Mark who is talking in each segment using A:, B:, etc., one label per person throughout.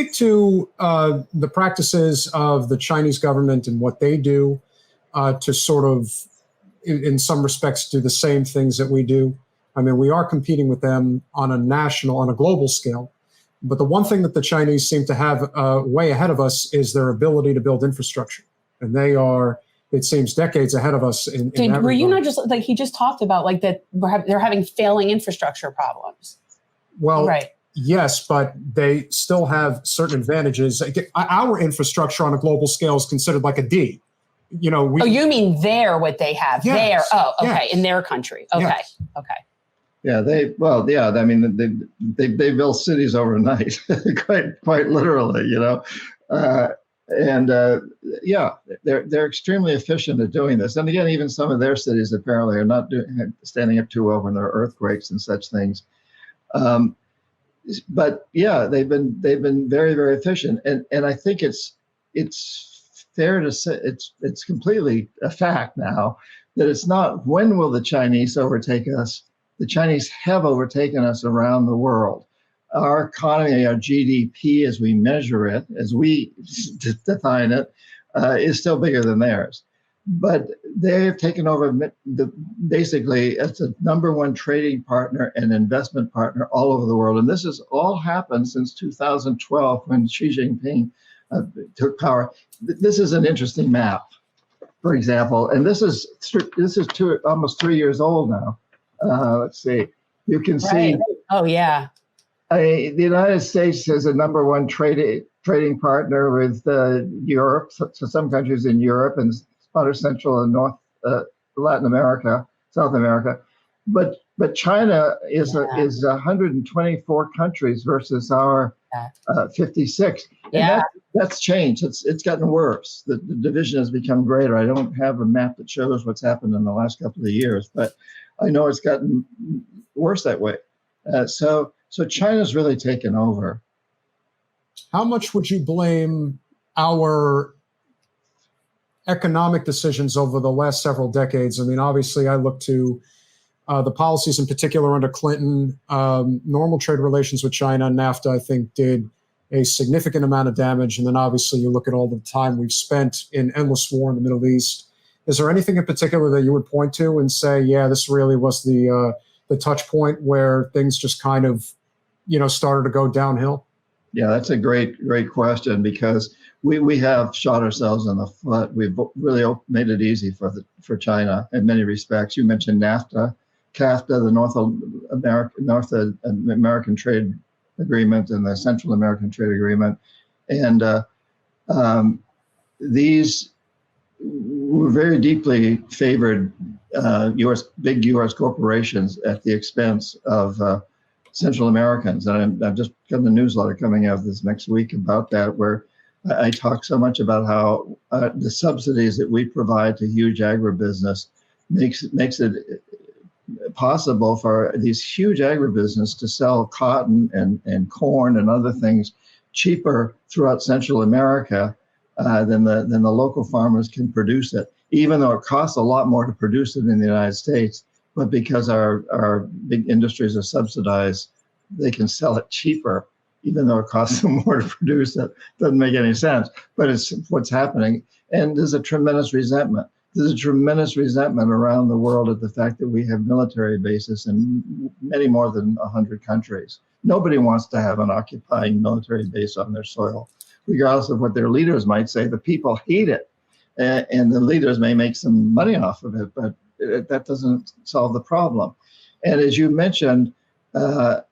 A: speak to the practices of the Chinese government and what they do to sort of, in some respects, do the same things that we do? I mean, we are competing with them on a global scale. But the one thing that the Chinese seem to have way ahead of us is their ability to build infrastructure. And they are, it seems, decades ahead of us in that
B: were you
A: regard.
B: not just, like he just talked about, like that they're having failing infrastructure problems?
A: Well,
B: right.
A: Yes, but they still have certain advantages. Our infrastructure on a global scale is considered like a D. You know,
B: you mean what they have?
A: Yes,
B: there. Oh, okay.
A: Yes.
B: In their country. Okay.
A: Yes.
B: Okay.
C: Yeah, I mean, they built cities overnight, quite literally, you know, they're extremely efficient at doing this. And again, even some of their cities apparently are not standing up too well when there are earthquakes and such things. But yeah, they've been very, very efficient, and I think it's fair to say it's completely a fact now that it's not when will the Chinese overtake us. The Chinese have overtaken us around the world. Our economy, our GDP, as we measure it, as we define it, is still bigger than theirs. But they have taken over basically as the #1 trading partner and investment partner all over the world. And this has all happened since 2012 when Xi Jinping took power. This is an interesting map, for example, and this is almost 3 years old now. Let's see. You can see.
B: Oh, yeah.
C: The United States is a #1 trading partner with Europe, so some countries in Europe and other Central and North Latin America, South America. But China is 124 countries versus our 56. And that's changed. It's gotten worse. The division has become greater. I don't have a map that shows what's happened in the last couple of years, but I know it's gotten worse that way. So China's really taken over.
A: How much would you blame our economic decisions over the last several decades? I mean, obviously, I look to the policies in particular under Clinton. Normal trade relations with China, NAFTA, I think, did a significant amount of damage. And then obviously you look at all the time we've spent in endless war in the Middle East. Is there anything in particular that you would point to and say, yeah, this really was the touch point where things just kind of, started to go downhill?
C: Yeah, that's a great question, because we have shot ourselves in the foot. We've really made it easy for China in many respects. You mentioned NAFTA, CAFTA, the North American Trade Agreement and the Central American Trade Agreement, and these were very deeply favored big U.S. corporations at the expense of Central Americans. And I've just got a newsletter coming out this next week about that, where I talk so much about how the subsidies that we provide to huge agribusiness makes it possible for these huge agribusiness to sell cotton and corn and other things cheaper throughout Central America than the local farmers can produce it, even though it costs a lot more to produce it in the United States. But because our big industries are subsidized, they can sell it cheaper, even though it costs them more to produce it. Doesn't make any sense, but it's what's happening. And there's a tremendous resentment. There's a tremendous resentment around the world at the fact that we have military bases in many more than 100 countries. Nobody wants to have an occupying military base on their soil, regardless of what their leaders might say. The people hate it, and the leaders may make some money off of it, but that doesn't solve the problem. And as you mentioned, after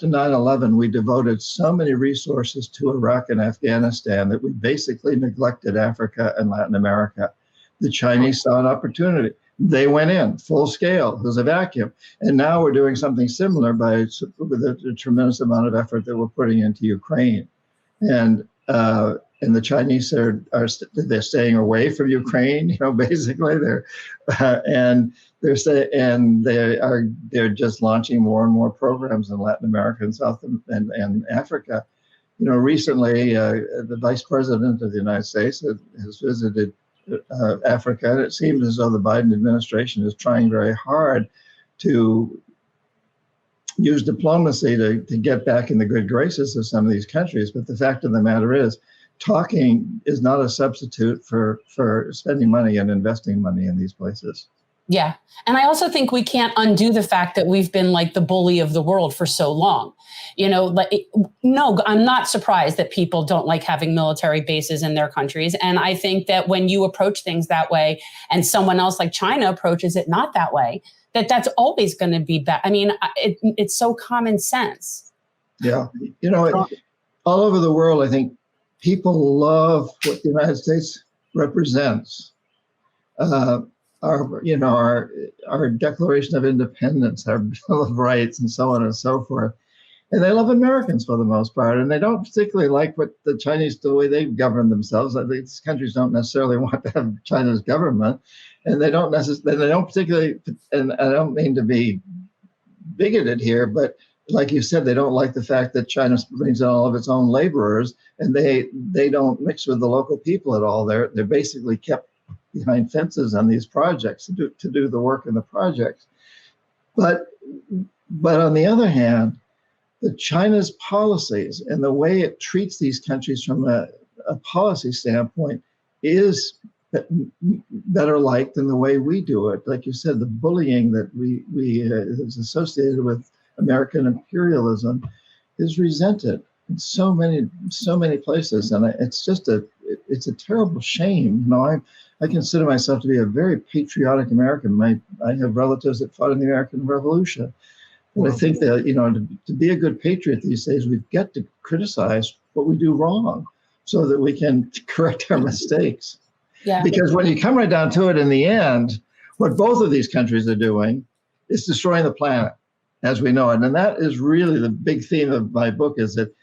C: 9/11, we devoted so many resources to Iraq and Afghanistan that we basically neglected Africa and Latin America. The Chinese saw an opportunity. They went in full scale. It was a vacuum. And now we're doing something similar with a tremendous amount of effort that we're putting into Ukraine. And the Chinese they're staying away from Ukraine, basically they're just launching more and more programs in Latin America and South and Africa. Recently, the Vice President of the United States has visited Africa, and it seems as though the Biden administration is trying very hard to use diplomacy to get back in the good graces of some of these countries. But the fact of the matter is, talking is not a substitute for spending money and investing money in these places.
B: Yeah. And I also think we can't undo the fact that we've been like the bully of the world for so long. You know, like, no, I'm not surprised that people don't like having military bases in their countries. And I think that when you approach things that way and someone else like China approaches it not that way, that's always going to be bad. I mean, it's so common sense.
C: Yeah. You know, all over the world, I think people love what the United States represents. Our Declaration of Independence, our Bill of Rights, and so on and so forth. And they love Americans for the most part, and they don't particularly like what the Chinese, the way they govern themselves. These countries don't necessarily want to have China's government, and they don't particularly. And I don't mean to be bigoted here, but like you said, they don't like the fact that China brings in all of its own laborers, and they don't mix with the local people at all. They're basically kept behind fences on these projects to do the work in the projects. But on the other hand, the China's policies and the way it treats these countries from a policy standpoint is better liked than the way we do it. Like you said, the bullying that we is associated with American imperialism is resented in so many places, and it's a terrible shame. You know, I consider myself to be a very patriotic American. I have relatives that fought in the American Revolution. But I think that, you know, to be a good patriot these days, we've got to criticize what we do wrong so that we can correct our mistakes.
B: Yeah.
C: Because when you come right down to it, in the end, what both of these countries are doing is destroying the planet as we know it. And that is really the big theme of my book, is that,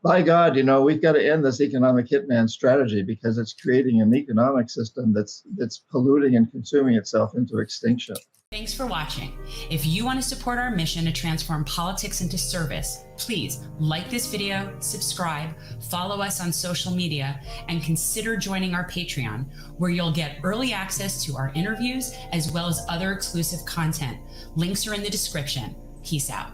C: by God, you know, we've got to end this economic hitman strategy, because it's creating an economic system that's polluting and consuming itself into extinction.
D: Thanks for watching. If you want to support our mission to transform politics into service, please like this video, subscribe, follow us on social media, and consider joining our Patreon, where you'll get early access to our interviews as well as other exclusive content. Links are in the description. Peace out.